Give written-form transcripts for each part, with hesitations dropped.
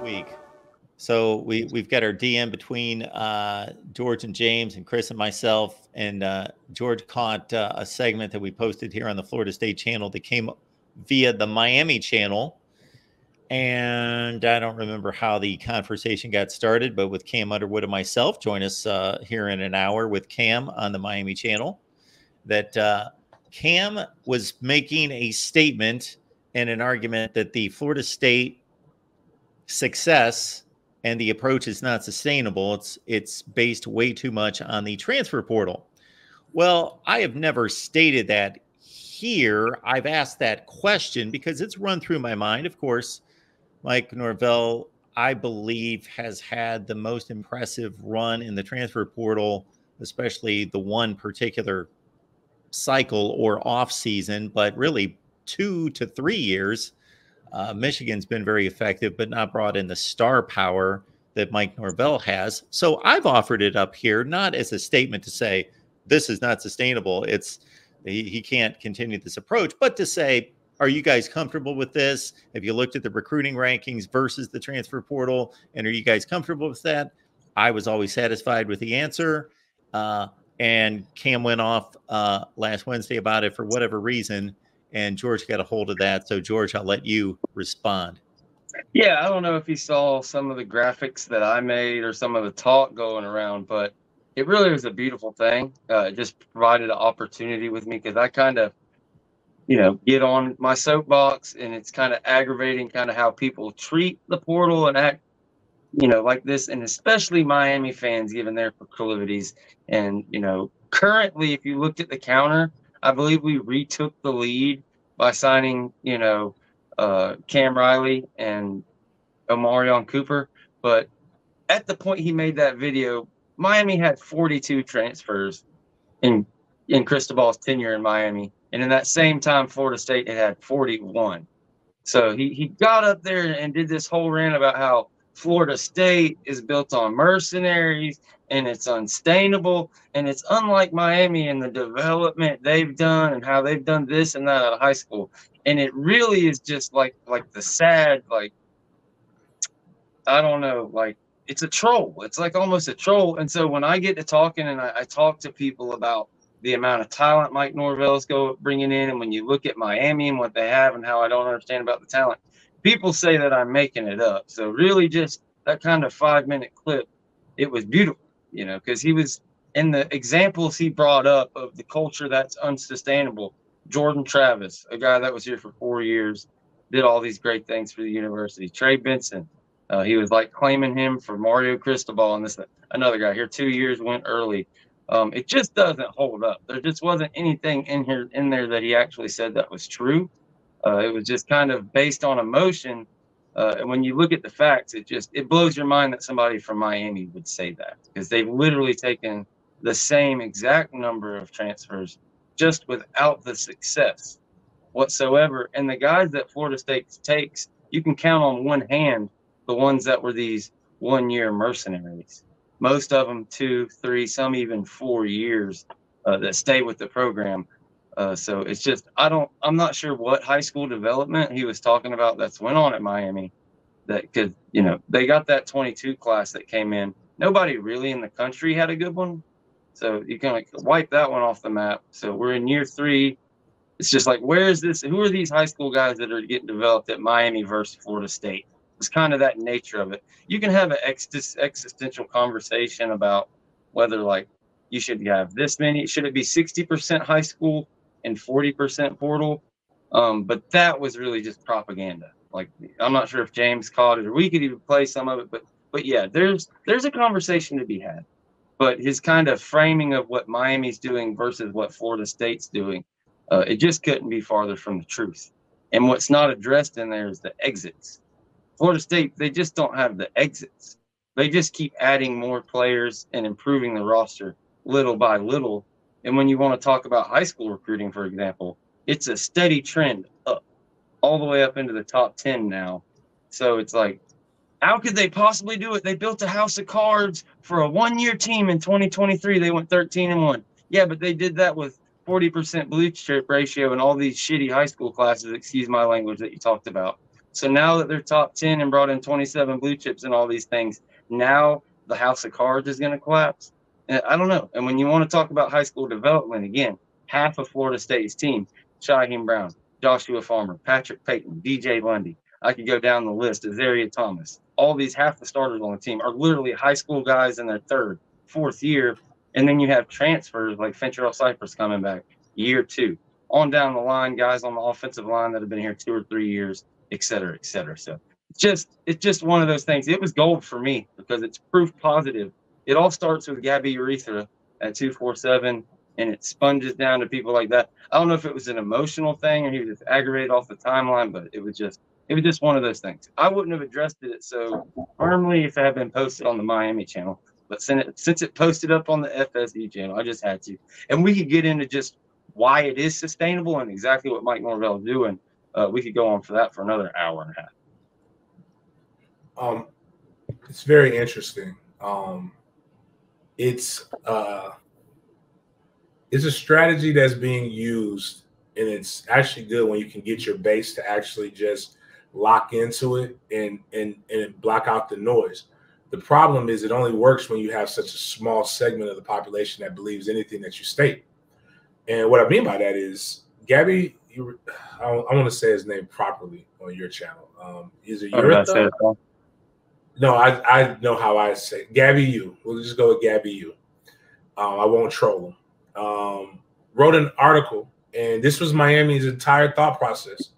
week. So we've got our DM between George and James and Chris and myself. And George caught a segment that we posted here on the Florida State channel that came via the Miami channel. And I don't remember how the conversation got started, but with Cam Underwood and myself, join us here in an hour with Cam on the Miami channel, that Cam was making a statement and an argument that the Florida State success and the approach is not sustainable. It's based way too much on the transfer portal. Well, I have never stated that here. I've asked that question because it's run through my mind. Of course, Mike Norvell, I believe, has had the most impressive run in the transfer portal, especially the one particular cycle or off season, but really 2 to 3 years. Michigan's been very effective, but not brought in the star power that Mike Norvell has. So I've offered it up here, not as a statement to say this is not sustainable. He can't continue this approach, but to say, are you guys comfortable with this? Have you looked at the recruiting rankings versus the transfer portal? And are you guys comfortable with that? I was always satisfied with the answer. And Cam went off last Wednesday about it for whatever reason. And George got a hold of that. So, George, I'll let you respond. Yeah, I don't know if you saw some of the graphics that I made or some of the talk going around, but it really was a beautiful thing. It just provided an opportunity with me because I kind of, get on my soapbox, and it's kind of aggravating kind of how people treat the portal and act, like this, and especially Miami fans given their proclivities. And, currently, if you looked at the counter, I believe we retook the lead by signing, Cam Riley and Omarion Cooper. But at the point he made that video, Miami had 42 transfers in Cristobal's tenure in Miami. And in that same time, Florida State had 41. So he got up there and did this whole rant about how Florida State is built on mercenaries and it's unsustainable and it's unlike Miami and the development they've done and how they've done this and that out of high school. And it really is just like the sad, I don't know, it's a troll. It's like almost a troll. And so when I get to talking and I talk to people about the amount of talent Mike Norvell's bringing in, and when you look at Miami and what they have and how I don't understand about the talent, people say that I'm making it up. So really just that kind of 5-minute clip, it was beautiful, because he was in the examples he brought up of the culture that's unsustainable. Jordan Travis, a guy that was here for 4 years, did all these great things for the university. Trey Benson, he was claiming him for Mario Cristobal, and this another guy here 2 years, went early. It just doesn't hold up. There just wasn't anything in there that he actually said that was true. It was just kind of based on emotion. And when you look at the facts, it blows your mind that somebody from Miami would say that, because they've literally taken the same exact number of transfers just without the success whatsoever. And the guys that Florida State takes, you can count on one hand the ones that were these one-year mercenaries. Most of them 2, 3, some even 4 years that stay with the program. So it's just, I'm not sure what high school development he was talking about that's went on at Miami, that could, they got that 22 class that came in. Nobody really in the country had a good one. So you can wipe that one off the map. So we're in year 3. It's just where is this? Who are these high school guys that are getting developed at Miami versus Florida State? It's kind of that nature of it. You can have an existential conversation about whether you should have this many. Should it be 60% high school and 40% portal? But that was really just propaganda. I'm not sure if James caught it, or we could even play some of it. But yeah, there's a conversation to be had. But his kind of framing of what Miami's doing versus what Florida State's doing, it just couldn't be farther from the truth. And what's not addressed in there is the exits. Florida State, they just don't have the exits. They just keep adding more players and improving the roster little by little. And when you want to talk about high school recruiting, for example, it's a steady trend up, all the way up into the top 10 now. So it's how could they possibly do it? They built a house of cards for a one-year team in 2023. They went 13-1. Yeah, but they did that with 40% blue chip ratio in all these shitty high school classes, excuse my language, that you talked about. So now that they're top 10 and brought in 27 blue chips and all these things, now the house of cards is going to collapse. And I don't know. And when you want to talk about high school development, again, half of Florida State's team, Shaheem Brown, Joshua Farmer, Patrick Payton, DJ Lundy, I could go down the list, Azaria Thomas. All these, half the starters on the team are literally high school guys in their third, fourth year. And then you have transfers like Fentrell Cypress coming back year 2. On down the line, guys on the offensive line that have been here 2 or 3 years, et cetera, et cetera. So it's just one of those things. It was gold for me because it's proof positive. It all starts with Gabby Urethra at 247, and it sponges down to people like that. I don't know if it was an emotional thing or he was just aggravated off the timeline, but it was just one of those things. I wouldn't have addressed it so firmly if it had been posted on the Miami channel. But since it posted up on the FSU channel, I just had to. And we could get into just why it is sustainable and exactly what Mike Norvell is doing. We could go on for that for another hour and a half. It's very interesting. It's a strategy that's being used, and it's actually good when you can get your base to actually just lock into it and block out the noise. The problem is it only works when you have such a small segment of the population that believes anything that you state. And what I mean by that is, Gabby, I want to say his name properly on your channel. Is it Urethra? No, I know how I say it. Gabby U. We'll just go with Gabby U. I won't troll him. Wrote an article, and this was Miami's entire thought process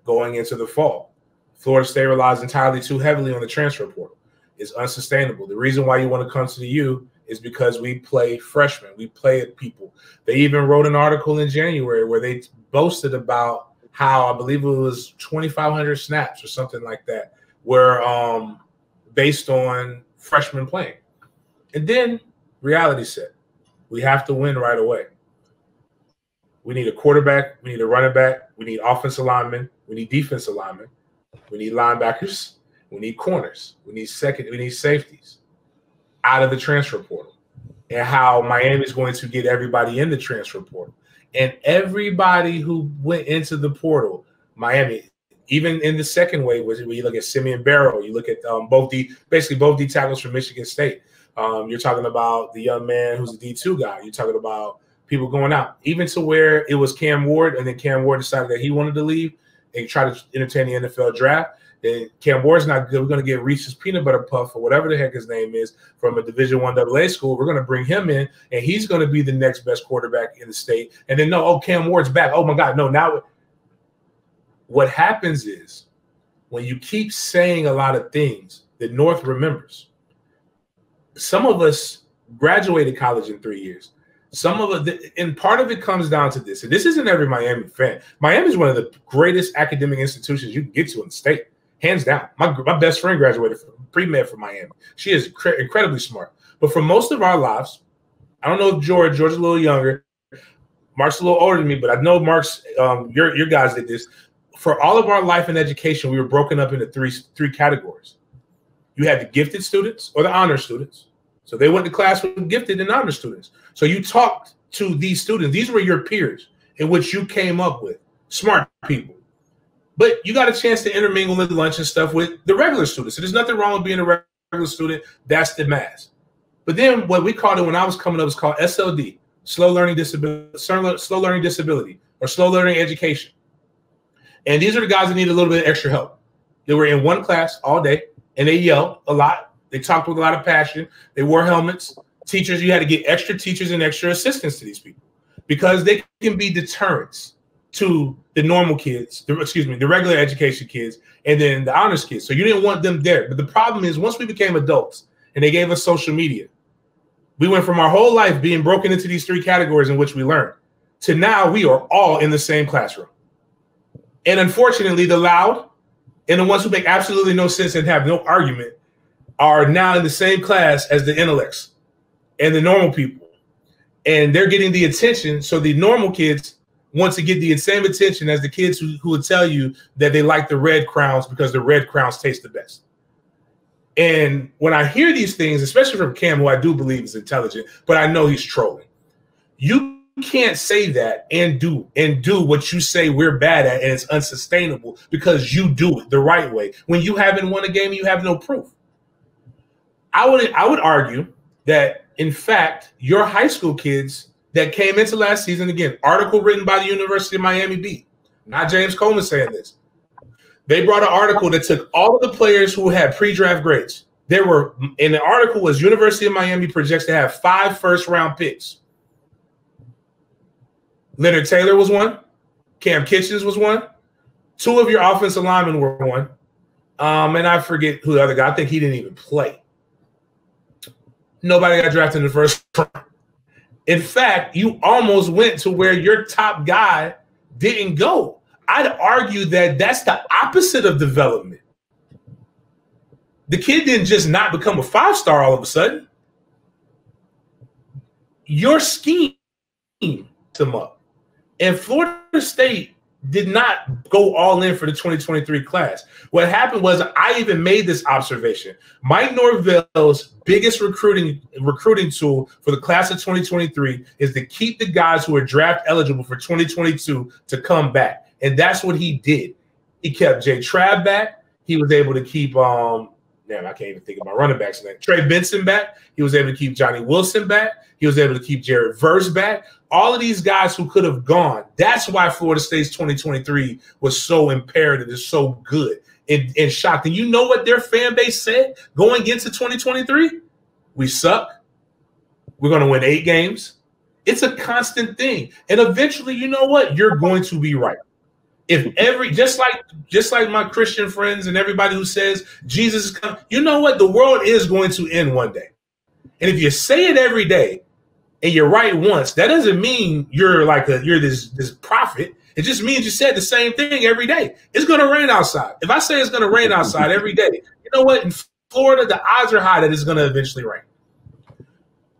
going into the fall. Florida State relies entirely too heavily on the transfer portal. It's unsustainable. The reason why you want to come to the U is because we play freshmen. We play at people. They even wrote an article in January where they boasted about how, I believe it was 2,500 snaps or something like that, were based on freshmen playing. And then reality set. We have to win right away. We need a quarterback. We need a running back. We need offensive linemen. We need defensive linemen. We need linebackers. We need corners. We need safeties out of the transfer portal, and how Miami is going to get everybody in the transfer portal. And everybody who went into the portal, Miami, even in the second wave, when you look at Simeon Barrow, you look at both D tackles from Michigan State. You're talking about the young man who's a D2 guy. You're talking about people going out, even to where it was Cam Ward, and then Cam Ward decided that he wanted to leave and try to entertain the NFL draft. Then Cam Ward's not good. We're going to get Reese's Peanut Butter Puff or whatever the heck his name is from a Division I AA school. We're going to bring him in, and he's going to be the next best quarterback in the state. And then, Cam Ward's back. Oh, my God, no. Now what happens is when you keep saying a lot of things, the North remembers. Some of us graduated college in 3 years. Some of it, and part of it comes down to this. And this isn't every Miami fan. Miami is one of the greatest academic institutions you can get to in the state. Hands down. My best friend graduated from pre-med from Miami. She is incredibly smart. But for most of our lives, I don't know if George's a little younger. Mark's a little older than me, but I know Mark's, your guys did this. For all of our life and education, we were broken up into three categories. You had the gifted students or the honor students. So they went to class with gifted and honor students. So you talked to these students. These were your peers in which you came up with, smart people. But you got a chance to intermingle at lunch and stuff with the regular students. So there's nothing wrong with being a regular student. That's the mass. But then what we called it when I was coming up was called SLD, slow learning disability, or slow learning education. And these are the guys that need a little bit of extra help. They were in one class all day, and they yelled a lot. They talked with a lot of passion. They wore helmets. Teachers, you had to get extra teachers and extra assistants to these people because they can be deterrents to the normal kids, the regular education kids, and then the honors kids. So you didn't want them there. But the problem is once we became adults and they gave us social media, we went from our whole life being broken into these three categories in which we learn to now we are all in the same classroom. And unfortunately, the loud and the ones who make absolutely no sense and have no argument are now in the same class as the intellects and the normal people. And they're getting the attention. So the normal kids want to get the same attention as the kids who would tell you that they like the red crowns because the red crowns taste the best. And when I hear these things, especially from Cam, who I do believe is intelligent, but I know he's trolling, you can't say that and do what you say we're bad at, and it's unsustainable because you do it the right way. When you haven't won a game, you have no proof. I would argue that, in fact, your high school kids that came into last season, again, article written by the University of Miami beat, not James Coleman saying this. They brought an article that took all of the players who had pre-draft grades. There were, and the article was University of Miami projects to have 5 first-round picks. Leonard Taylor was one. Cam Kitchens was one. 2 of your offensive linemen were one. And I forget who the other guy. I think he didn't even play. Nobody got drafted in the first round. In fact, you almost went to where your top guy didn't go. I'd argue that that's the opposite of development. The kid didn't just not become a 5-star all of a sudden. Your scheme him up. And Florida State did not go all in for the 2023 class. What happened was, I even made this observation. Mike Norvell's biggest recruiting tool for the class of 2023 is to keep the guys who are draft eligible for 2022 to come back. And that's what he did. He kept Jay Trabb back. He was able to keep I can't even think of my running backs name. Trey Benson back. He was able to keep Johnny Wilson back. He was able to keep Jared Verse back. All of these guys who could have gone. That's why Florida State's 2023 was so imperative and so good and shocked. And you know what their fan base said going into 2023? We suck. We're going to win 8 games. It's a constant thing. And eventually, you know what? You're going to be right. If just like my Christian friends and everybody who says Jesus is coming, you know what? The world is going to end one day. And if you say it every day and you're right once, that doesn't mean you're this prophet. It just means you said the same thing every day. It's going to rain outside. If I say it's going to rain outside every day, you know what? In Florida, the odds are high that it's going to eventually rain.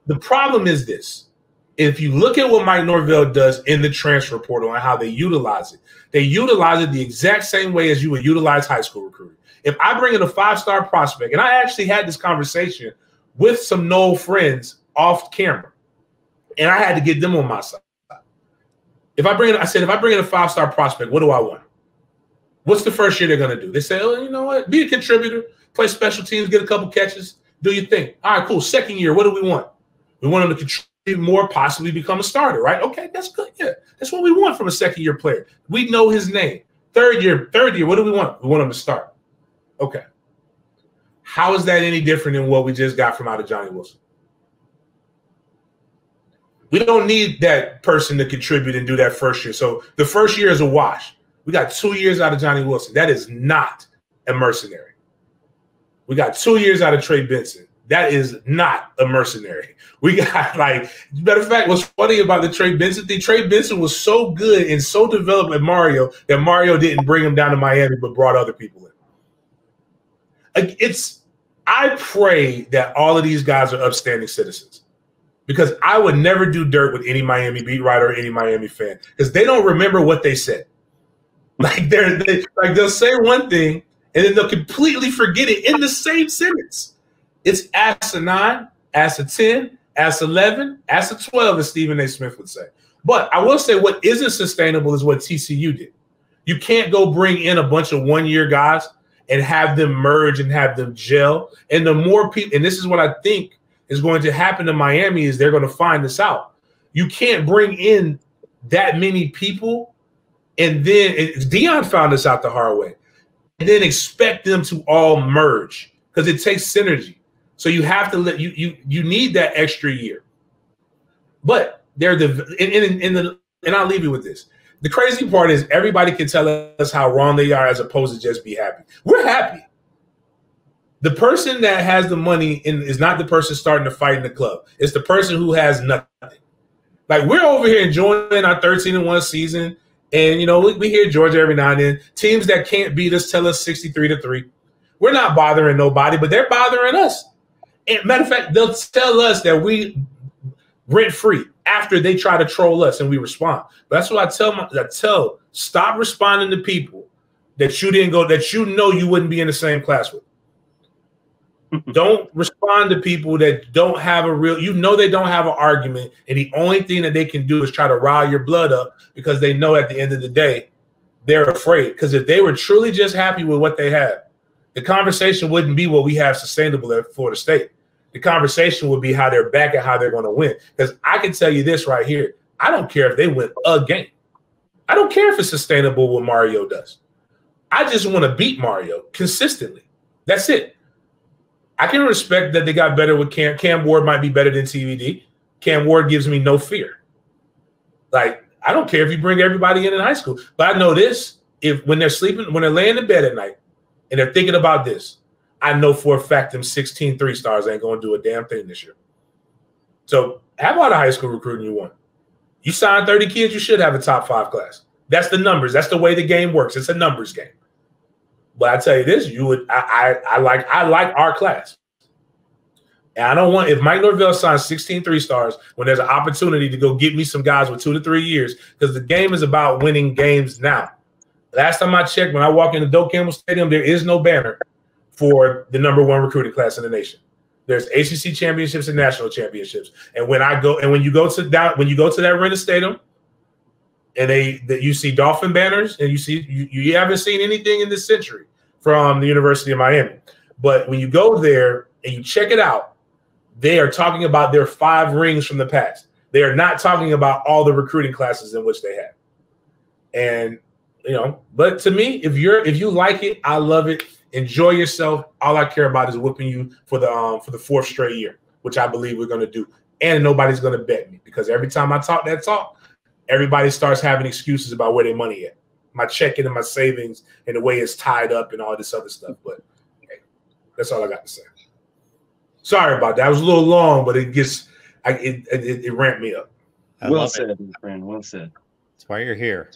The problem is this. If you look at what Mike Norvell does in the transfer portal and how they utilize it the exact same way as you would utilize high school recruiting. If I bring in a 5-star prospect, and I actually had this conversation with some Noel friends off camera, and I had to get them on my side. If I bring in a 5-star prospect, what do I want? What's the first year they're going to do? They say, oh, you know what? Be a contributor, play special teams, get a couple catches, do your thing. All right, cool. Second year, what do we want? We want them to contribute more, possibly become a starter, right? Okay, that's good. Yeah, that's what we want from a second-year player. We know his name. Third year, what do we want? We want him to start. Okay. How is that any different than what we just got from out of Johnny Wilson? We don't need that person to contribute and do that first year. So the first year is a wash. We got 2 years out of Johnny Wilson. That is not a mercenary. We got 2 years out of Trey Benson. That is not a mercenary. We got, matter of fact, what's funny about the Trey Benson thing, Trey Benson was so good and so developed at Mario that Mario didn't bring him down to Miami but brought other people in. I pray that all of these guys are upstanding citizens, because I would never do dirt with any Miami beat writer or any Miami fan, because they don't remember what they said. They'll say one thing and then they'll completely forget it in the same sentence. It's ask a 9, ask a 10, ask 11, ask a 12, as Stephen A. Smith would say. But I will say what isn't sustainable is what TCU did. You can't go bring in a bunch of 1-year guys and have them merge and have them gel. And the more people, and this is what I think is going to happen to Miami, is they're going to find this out. You can't bring in that many people and then Deion found this out the hard way, and then expect them to all merge, because it takes synergy. So you have to you need that extra year. But they're and I'll leave you with this. The crazy part is everybody can tell us how wrong they are as opposed to just be happy. We're happy. The person that has the money is not the person starting to fight in the club. It's the person who has nothing. We're over here enjoying our 13-1 season, and we hear Georgia every now and then. Teams that can't beat us tell us 63-3. We're not bothering nobody, but they're bothering us. And matter of fact, they'll tell us that we rent-free after they try to troll us and we respond. But that's what I tell, stop responding to people that you didn't go, that you wouldn't be in the same class with. Don't respond to people that don't have a real, they don't have an argument. And the only thing that they can do is try to rile your blood up because they know at the end of the day, they're afraid. Because if they were truly just happy with what they have, the conversation wouldn't be what we have sustainable at Florida State. The conversation would be how they're back and how they're going to win. Because I can tell you this right here. I don't care if they win a game. I don't care if it's sustainable what Mario does. I just want to beat Mario consistently. That's it. I can respect that they got better with Cam. Cam Ward might be better than TVD. Cam Ward gives me no fear. Like, I don't care if you bring everybody in high school. But I know this, when they're sleeping, when they're laying in bed at night and they're thinking about this, I know for a fact them 16 3-stars ain't going to do a damn thing this year. So have all the high school recruiting you want. You sign 30 kids, you should have a top 5 class. That's the numbers. That's the way the game works. It's a numbers game. But I tell you this, I like our class. And I don't want, if Mike Norvell signs 16 3-stars when there's an opportunity to go get me some guys with 2 to 3 years, because the game is about winning games now. Last time I checked, when I walk into Doak Campbell Stadium, there is no banner for the #1 recruiting class in the nation. There's ACC championships and national championships. And when you go to that Renner Stadium, and you see Dolphin banners, and you haven't seen anything in this century from the University of Miami. But when you go there and you check it out, they are talking about their 5 rings from the past. They are not talking about all the recruiting classes in which they have. And but to me, if you like it, I love it. Enjoy yourself. All I care about is whipping you for the 4th straight year, which I believe we're going to do. And nobody's going to bet me, because every time I talk that talk, everybody starts having excuses about where their money at. My checking and my savings and the way it's tied up and all this other stuff. But hey, that's all I got to say. Sorry about that. I was a little long, but it ramped me up. Well said, my friend. Well said. That's why you're here.